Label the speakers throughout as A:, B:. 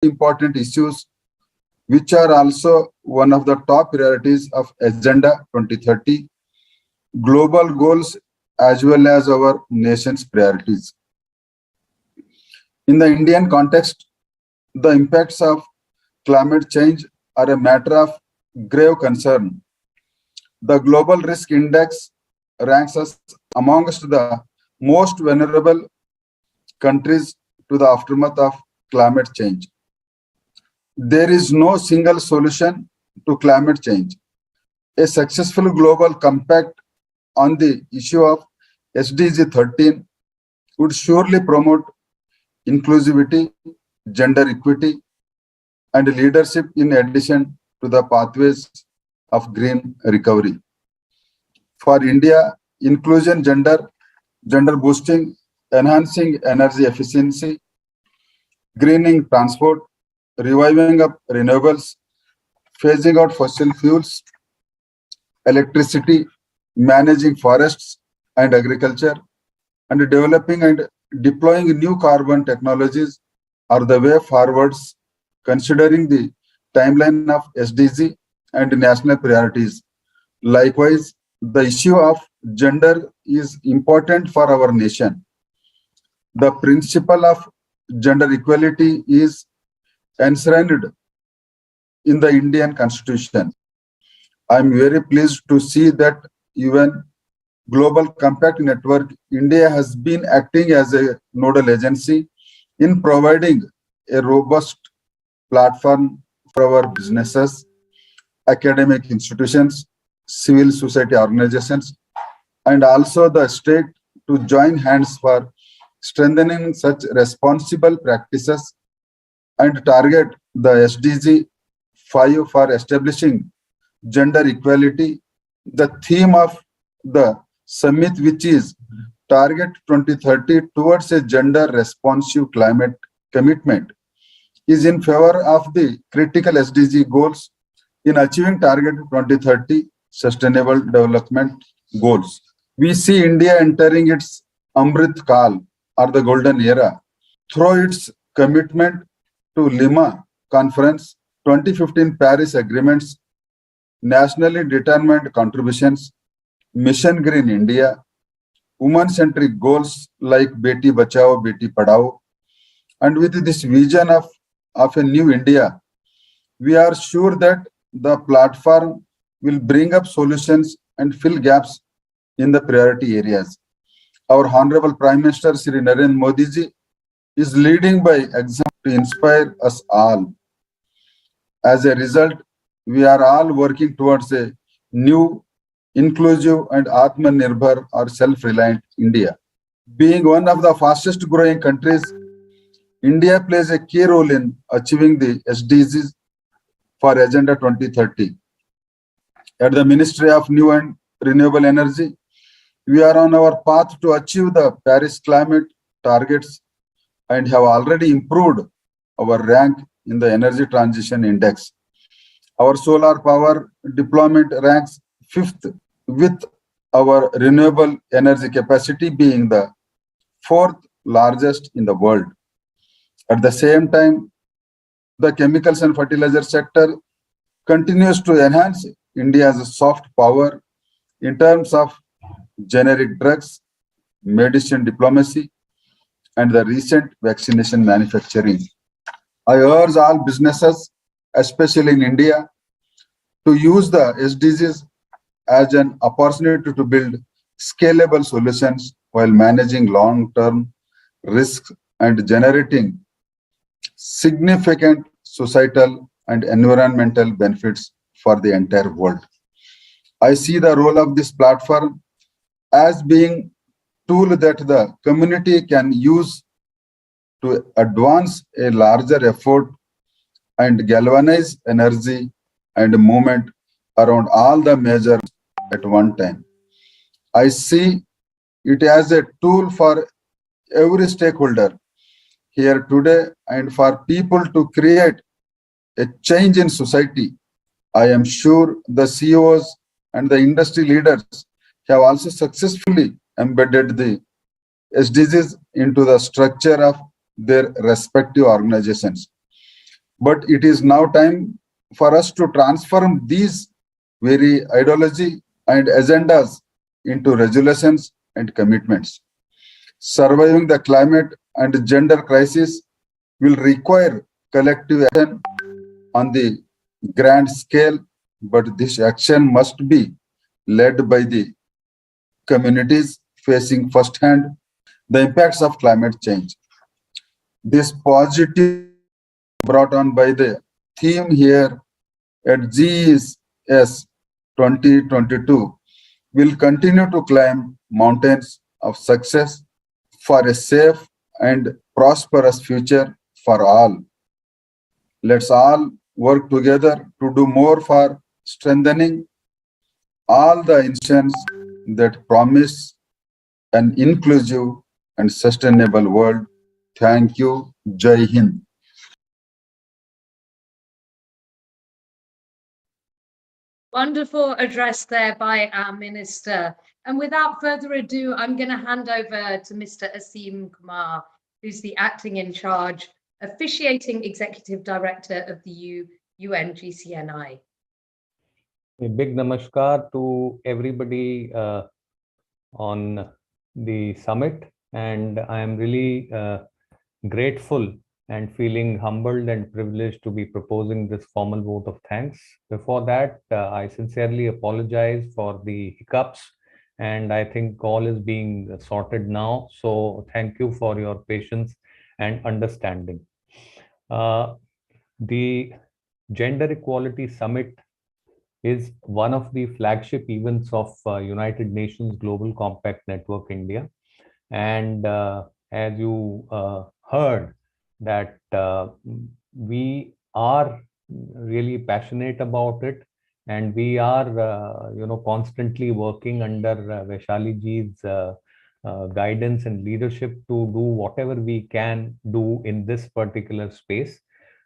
A: important issues which are also one of the top priorities of Agenda 2030, global goals as well as our nation's priorities. In the Indian context, the impacts of climate change are a matter of grave concern. The Global Risk Index ranks us amongst the most vulnerable countries to the aftermath of climate change. There is no single solution to climate change. A successful global compact on the issue of SDG 13 would surely promote inclusivity, gender equity, and leadership in addition to the pathways of green recovery. For India, inclusion, gender boosting, enhancing energy efficiency, greening transport, reviving up renewables, phasing out fossil fuels, electricity, managing forests and agriculture, and developing and deploying new carbon technologies are the way forwards, considering the timeline of SDG and national priorities. Likewise, the issue of gender is important for our nation. The principle of gender equality is enshrined in the Indian Constitution. I am very pleased to see that UN Global Compact Network, India has been acting as a nodal agency in providing a robust platform for our businesses, academic institutions, civil society organizations, and also the state to join hands for strengthening such responsible practices and target the SDG 5 for establishing gender equality. The theme of the summit, which is Target 2030 towards a gender responsive climate commitment, is in favor of the critical SDG goals in achieving Target 2030 Sustainable Development Goals. We see India entering its Amrit Kal, or the golden era, through its commitment to Lima Conference, 2015 Paris Agreements, nationally determined contributions, Mission Green India, woman-centric goals like Beti Bachao, Beti Padhao, and with this vision of a new India, we are sure that the platform will bring up solutions and fill gaps in the priority areas. Our Honorable Prime Minister Shri Narendra Modi ji is leading by example to inspire us all. As a result, we are all working towards a new, inclusive and Atmanirbhar or self-reliant India. Being one of the fastest growing countries, India plays a key role in achieving the SDGs for Agenda 2030. At the Ministry of New and Renewable Energy, we are on our path to achieve the Paris climate targets and have already improved our rank in the Energy Transition Index. Our solar power deployment ranks 5th, with our renewable energy capacity being the 4th largest in the world. At the same time, the chemicals and fertilizer sector continues to enhance India's soft power in terms of generic drugs, medicine diplomacy, and the recent vaccination manufacturing. I urge all businesses, especially in India, to use the SDGs as an opportunity to build scalable solutions while managing long-term risks and generating significant societal and environmental benefits for the entire world. I see the role of this platform as being a tool that the community can use to advance a larger effort and galvanize energy and movement around all the major at one time. I see it as a tool for every stakeholder here today and for people to create a change in society. I am sure the CEOs and the industry leaders have also successfully embedded the SDGs into the structure of their respective organizations. But it is now time for us to transform these very ideology and agendas into resolutions and commitments. Surviving the climate and gender crisis will require collective action on the grand scale, but this action must be led by the communities facing firsthand the impacts of climate change. This positive brought on by the theme here at GES 2022 will continue to climb mountains of success for a safe and prosperous future for all. Let's all work together to do more for strengthening all the institutions that promise an inclusive and sustainable world. Thank you. Jai Hind.
B: Wonderful address there by our Minister. And without further ado, I'm going to hand over to Mr. Aseem Kumar, who's the acting in charge, officiating Executive Director of the UNGCNI.
C: A big namaskar to everybody on the summit, and I am really grateful and feeling humbled and privileged to be proposing this formal vote of thanks. Before that, I sincerely apologize for the hiccups, and I think all is being sorted now. So thank you for your patience and understanding. The Gender Equality Summit is one of the flagship events of United Nations Global Compact Network India. And as you heard, that we are really passionate about it, and we are constantly working under Vaishali ji's guidance and leadership to do whatever we can do in this particular space.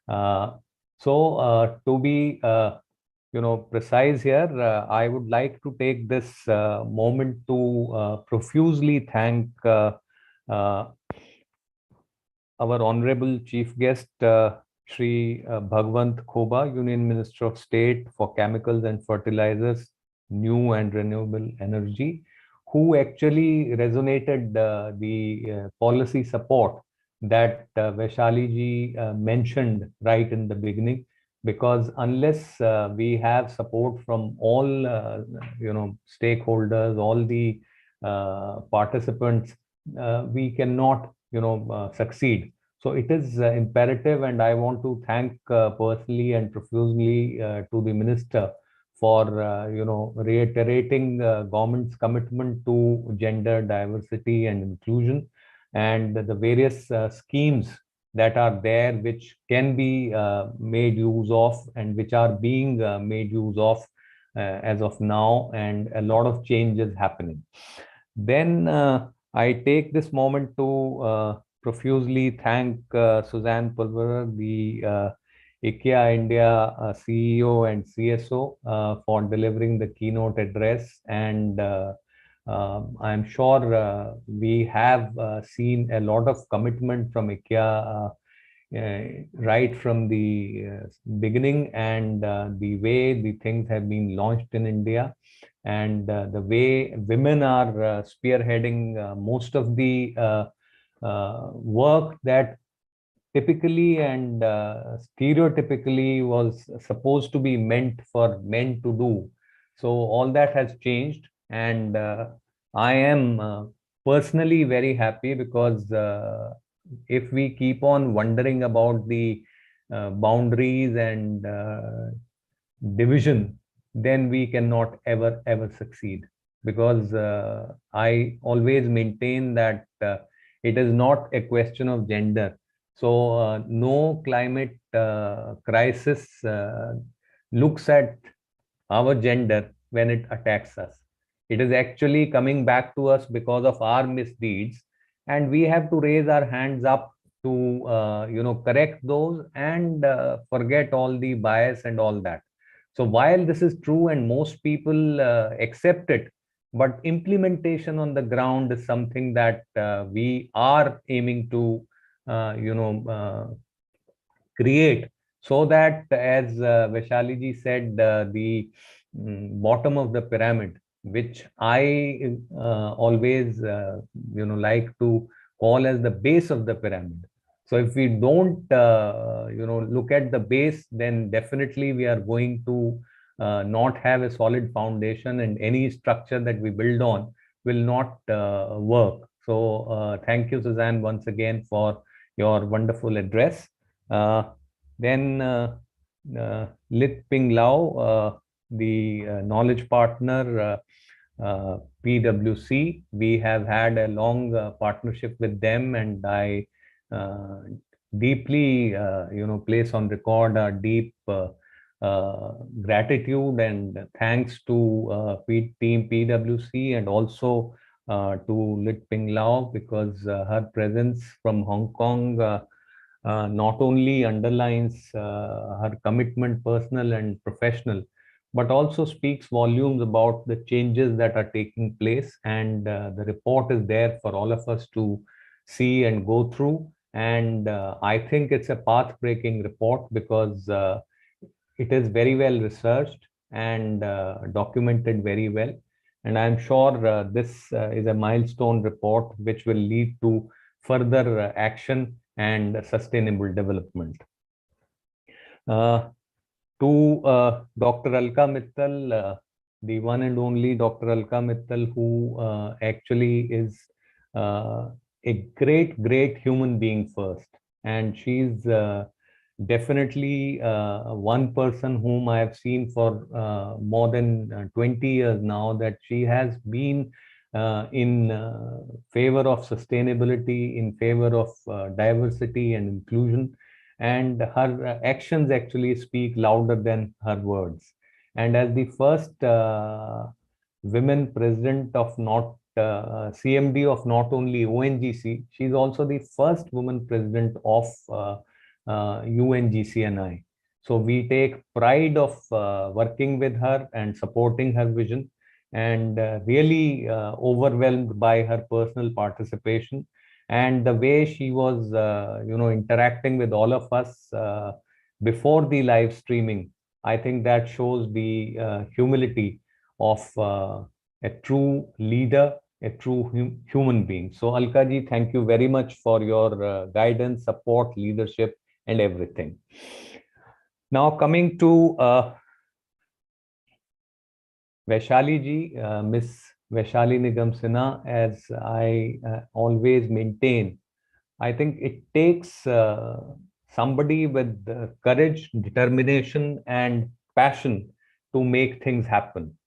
C: To be precise here, I would like to take this moment to profusely thank our honorable chief guest, Shri Bhagwant Khoba, Union Minister of State for Chemicals and Fertilizers, New and Renewable Energy, who actually resonated the policy support that Vaishali ji mentioned right in the beginning. Because unless we have support from all stakeholders, all the participants, we cannot succeed. So it is imperative, and I want to thank personally and profusely to the minister for reiterating government's commitment to gender diversity and inclusion, and the various schemes that are there which can be made use of, and which are being made use of as of now, and a lot of change is happening. Then I take this moment to profusely thank Suzanne Pulverer, the IKEA India CEO and CSO, for delivering the keynote address. And I'm sure we have seen a lot of commitment from IKEA right from the beginning, and the way the things have been launched in India, and the way women are spearheading most of the work that typically and stereotypically was supposed to be meant for men to do. So all that has changed, and I am personally very happy, because if we keep on wondering about the boundaries and division, then we cannot ever succeed. Because I always maintain that it is not a question of gender. So no climate crisis looks at our gender when it attacks us. It is actually coming back to us because of our misdeeds, and we have to raise our hands up to correct those, and forget all the bias and all that. So while this is true and most people accept it, but implementation on the ground is something that we are aiming to create, so that, as Vaishali ji said, the bottom of the pyramid, which I always like to call as the base of the pyramid. So if we don't look at the base, then definitely we are going to not have a solid foundation, and any structure that we build on will not work. So thank you, Suzanne, once again for your wonderful address. Then Lit Ping Lau, the knowledge partner, PwC. We have had a long partnership with them, and I deeply, place on record our deep gratitude and thanks to team PwC, and also to Lit Ping Lau, because her presence from Hong Kong not only underlines her commitment, personal and professional, but also speaks volumes about the changes that are taking place. And the report is there for all of us to see and go through. And I think it's a path-breaking report, because it is very well researched and documented very well. And I'm sure this is a milestone report which will lead to further action and sustainable development. To Dr. Alka Mittal, the one and only Dr. Alka Mittal, who actually is a great human being first. And she's definitely one person whom I have seen for more than 20 years now, that she has been in favor of sustainability, in favor of diversity and inclusion. And her actions actually speak louder than her words. And as the first women president of CMD of not only ONGC, she's also the first woman president of UNGCNI. So we take pride of working with her and supporting her vision, and really overwhelmed by her personal participation and the way she was interacting with all of us before the live streaming. I think that shows the humility of a true leader, a true human being. So Alka ji, thank you very much for your guidance, support, leadership and everything. Now coming to Vaishali ji, Miss Vaishali Nigam Sinha, as I always maintain, I think it takes somebody with courage, determination, and passion to make things happen.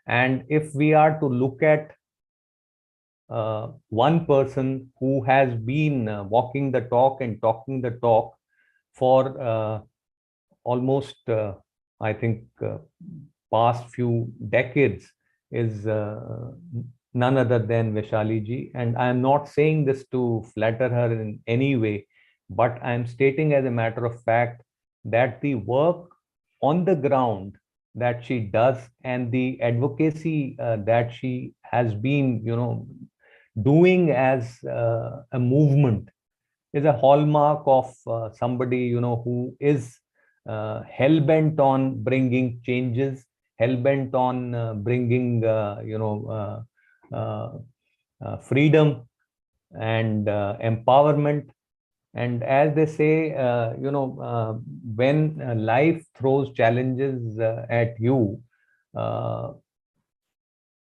C: And if we are to look at one person who has been walking the talk and talking the talk for almost, I think, past few decades, is none other than Vaishali ji. And I am not saying this to flatter her in any way, but I am stating as a matter of fact that the work on the ground that she does and the advocacy that she has been, doing as a movement is a hallmark of somebody, who is hell-bent on bringing changes, hell-bent on bringing, freedom and empowerment. And as they say, when life throws challenges at you,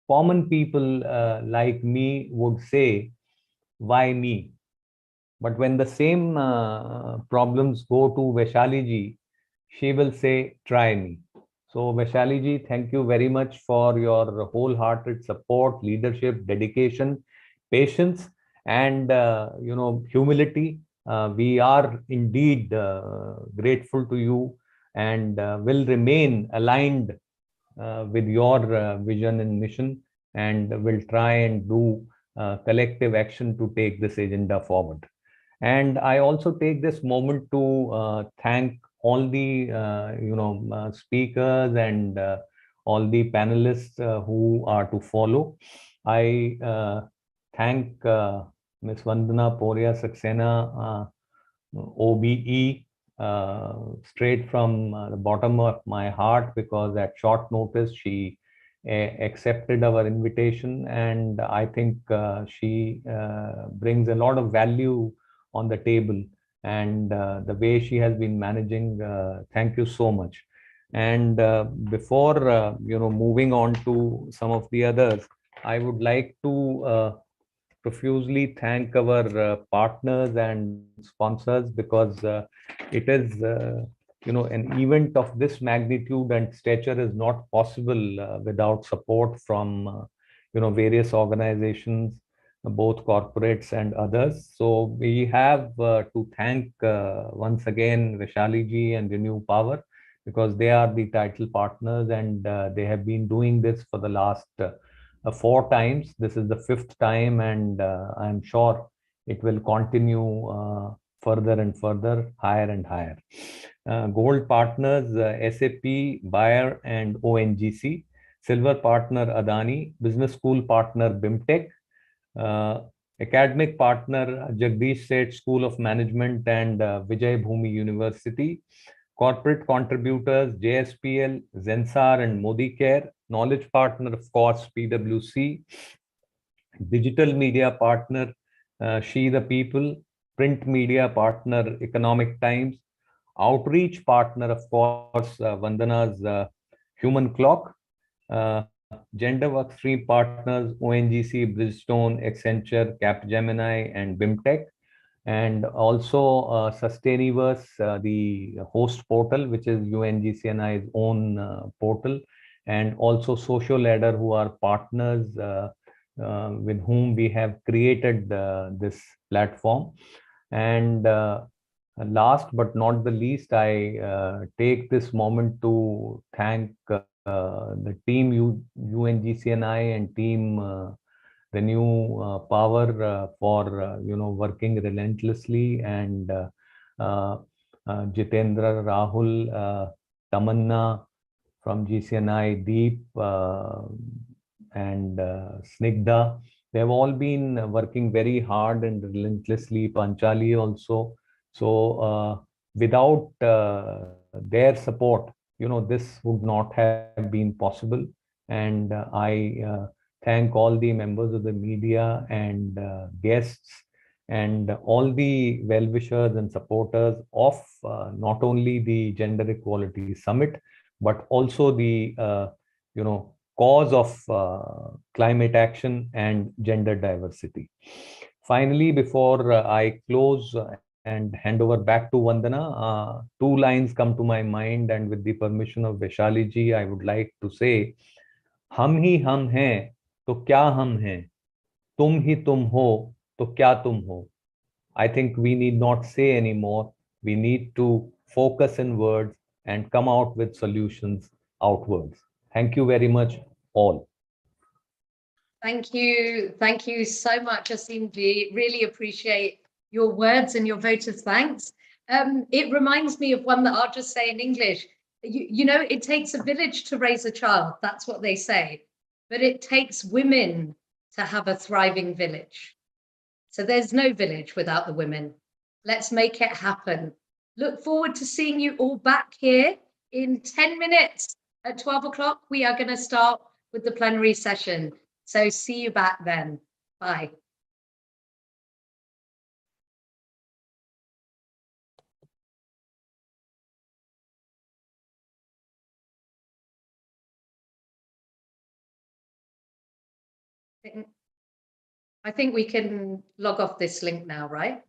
C: common people like me would say, why me? But when the same problems go to Vaishali ji, she will say, try me. So Vaishali ji, thank you very much for your wholehearted support, leadership, dedication, patience, and humility. We are indeed grateful to you, and will remain aligned with your vision and mission, and will try and do collective action to take this agenda forward. And I also take this moment to thank all the speakers and all the panelists who are to follow. I thank Ms. Vandana Poria Saxena, OBE, straight from the bottom of my heart, because at short notice she accepted our invitation, and I think she brings a lot of value on the table, and the way she has been managing, thank you so much. And before moving on to some of the others, I would like to profusely thank our partners and sponsors, because it is an event of this magnitude and stature is not possible without support from various organizations, both corporates and others. So we have to thank once again Vaishali ji and Renew Power, because they are the title partners, and they have been doing this for the last 4 times. This is the 5th time, and I'm sure it will continue further and further, higher and higher. Gold partners, SAP, Bayer and ONGC. Silver partner, Adani. Business school partner, BIMTech. Academic partner, Jagdish Seth School of Management and Vijay Bhumi University. Corporate contributors, JSPL, Zensar and Modi Care. Knowledge partner, of course, PwC. Digital media partner, She the People. Print media partner, Economic Times. Outreach partner, of course, Vandana's Human Clock. Gender workstream partners, ONGC, Bridgestone, Accenture, Capgemini, and BIMTech. And also Sustainiverse, the host portal, which is UNGCNI's own portal, and also Social Ladder, who are partners with whom we have created this platform. And last but not the least, I take this moment to thank the team UNGCNI and team Renew Power for working relentlessly, and Jitendra, Rahul, Tamanna from GCNI, Deep and Snigdha. They have all been working very hard and relentlessly. Panchali also. So without their support, this would not have been possible. And I thank all the members of the media and guests and all the well-wishers and supporters of not only the Gender Equality Summit, but also the cause of climate action and gender diversity. Finally, before I close and hand over back to Vandana, 2 lines come to my mind, and with the permission of Vaishali ji, I would like to say, हम ही हम हैं तो क्या हम हैं, तुम ही तुम हो तो क्या तुम हो. I think we need not say anymore. We need to focus in words and come out with solutions outwards. Thank you very much, all.
B: Thank you. Thank you so much, Asimji. Really appreciate your words and your vote of thanks. It reminds me of one that I'll just say in English. It takes a village to raise a child. That's what they say. But it takes women to have a thriving village. So there's no village without the women. Let's make it happen. Look forward to seeing you all back here in 10 minutes at 12 o'clock. We are going to start with the plenary session. So see you back then. Bye. I think we can log off this link now, right?